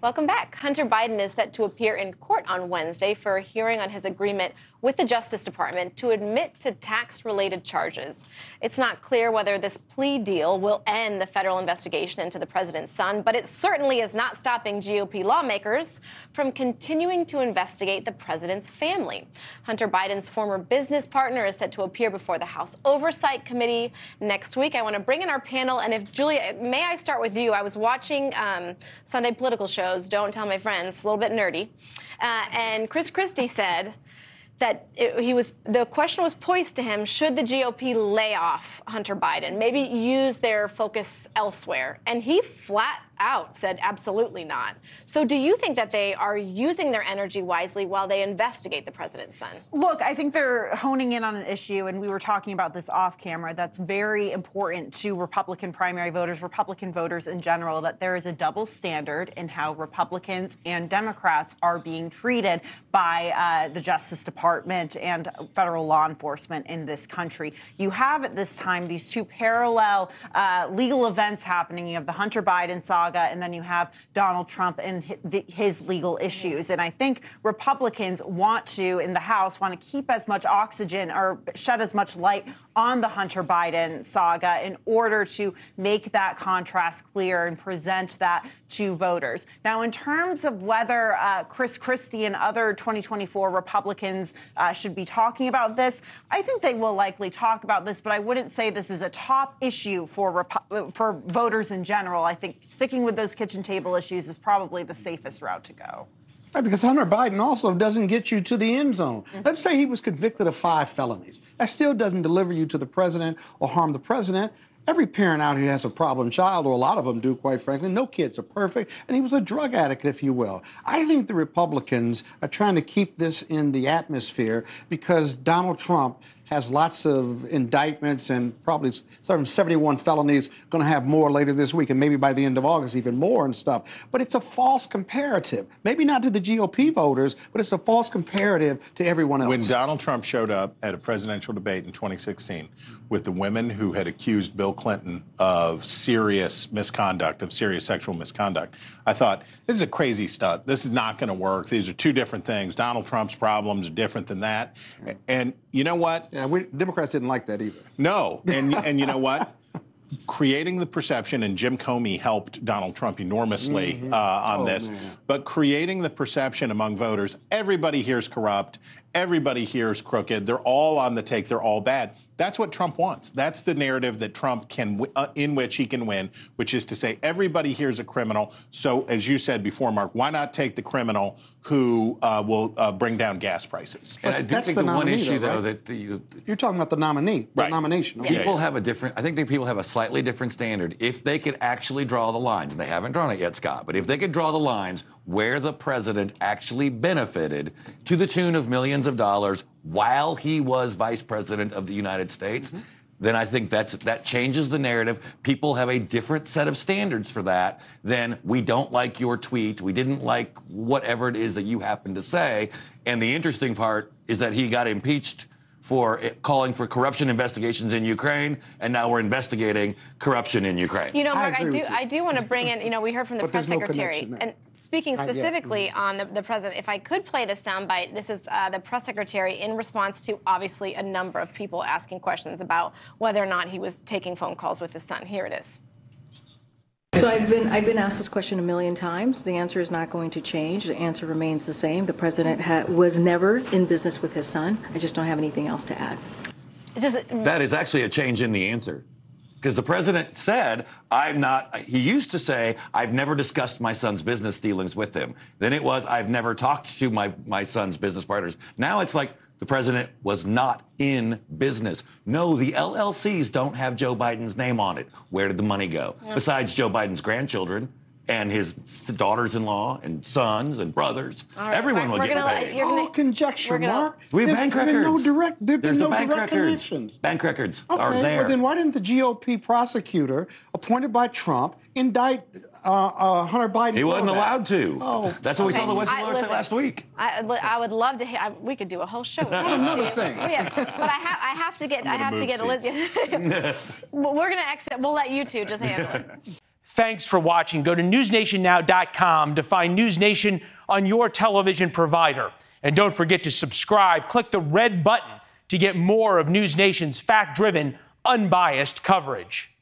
Welcome back. Hunter Biden is set to appear in court on Wednesday for a hearing on his agreement with the Justice Department to admit to tax-related charges. It's not clear whether this plea deal will end the federal investigation into the president's son, but it certainly is not stopping GOP lawmakers from continuing to investigate the president's family. Hunter Biden's former business partner is set to appear before the House Oversight Committee next week. I want to bring in our panel, and if Julia, may I start with you? I was watching Sunday political shows. Don't Tell My Friends, a little bit nerdy. And Chris Christie said that the question was posed to him, should the GOP lay off Hunter Biden, maybe use their focus elsewhere? And he flat out said absolutely not. So do you think that they are using their energy wisely while they investigate the president's son? Look, I think they're honing in on an issue, and we were talking about this off camera, that's very important to Republican primary voters, Republican voters in general, that there is a double standard in how Republicans and Democrats are being treated by the Justice Department and federal law enforcement in this country. You have at this time these two parallel legal events happening. You have the Hunter Biden saga, and then you have Donald Trump and his legal issues. And I think Republicans want to, in the House, want to keep as much oxygen or shed as much light on the Hunter Biden saga in order to make that contrast clear and present that to voters. Now, in terms of whether Chris Christie and other 2024 Republicans should be talking about this, I think they will likely talk about this, but I wouldn't say this is a top issue for voters in general. I think sticking with those kitchen table issues is probably the safest route to go. Right, because Hunter Biden also doesn't get you to the end zone. Let's say he was convicted of 5 felonies. That still doesn't deliver you to the president or harm the president. Every parent out here has a problem child, or a lot of them do, quite frankly. No kids are perfect, and he was a drug addict, if you will. I think the Republicans are trying to keep this in the atmosphere because Donald Trump has lots of indictments and probably 71 felonies, going to have more later this week, and maybe by the end of August even more and stuff. But it's a false comparative. Maybe not to the GOP voters, but it's a false comparative to everyone else. When Donald Trump showed up at a presidential debate in 2016 with the women who had accused Bill Clinton of serious misconduct, of serious sexual misconduct, I thought, this is a crazy stunt. This is not going to work. These are two different things. Donald Trump's problems are different than that. And you know what? Yeah, Democrats didn't like that either. No, and you know what? Creating the perception, and Jim Comey helped Donald Trump enormously on this, man. But creating the perception among voters, everybody here is corrupt, everybody here is crooked, they're all on the take, they're all bad. That's what Trump wants. That's the narrative that Trump can, in which he can win, which is to say everybody here is a criminal. So, as you said before, Mark, why not take the criminal who will bring down gas prices? And I do think the one issue, though, that you're talking about the nominee, the nomination. Okay? People have a different. I think that people have a slightly different standard. If they could actually draw the lines, and they haven't drawn it yet, Scott, but if they could draw the lines where the president actually benefited to the tune of millions of dollars while he was vice president of the United States, then I think that changes the narrative. People have a different set of standards for that than we don't like your tweet, we didn't like whatever it is that you happen to say. And the interesting part is that he got impeached for calling for corruption investigations in Ukraine, and now we're investigating corruption in Ukraine. You know, Mark, I do want to bring in, you know, we heard from the press secretary, and speaking specifically on the president, if I could play this soundbite, this is the press secretary in response to, obviously, a number of people asking questions about whether or not he was taking phone calls with his son. Here it is. So I've been asked this question a million times. The answer is not going to change. The answer remains the same. The president was never in business with his son. I just don't have anything else to add. That is actually a change in the answer. Because the president said, he used to say, I've never discussed my son's business dealings with him. Then it was, I've never talked to my son's business partners. Now it's like, the president was not in business. No, the LLCs don't have Joe Biden's name on it. Where did the money go? Yep. Besides Joe Biden's grandchildren and his daughters-in-law and sons and brothers, everyone will get paid. It's all conjecture, Mark. We have bank records. There's been no direct connections. Bank records are there. Well, then why didn't the GOP prosecutor appointed by Trump indict Hunter Biden? He wasn't allowed to. Oh, that's what we saw the whistleblower say last week. I would love to hear. We could do a whole show. What another thing? Yeah, but I have to get Olivia. We're gonna exit. We'll let you two just handle it. Thanks for watching. Go to newsnationnow.com to find News Nation on your television provider. And don't forget to subscribe. Click the red button to get more of News Nation's fact-driven, unbiased coverage.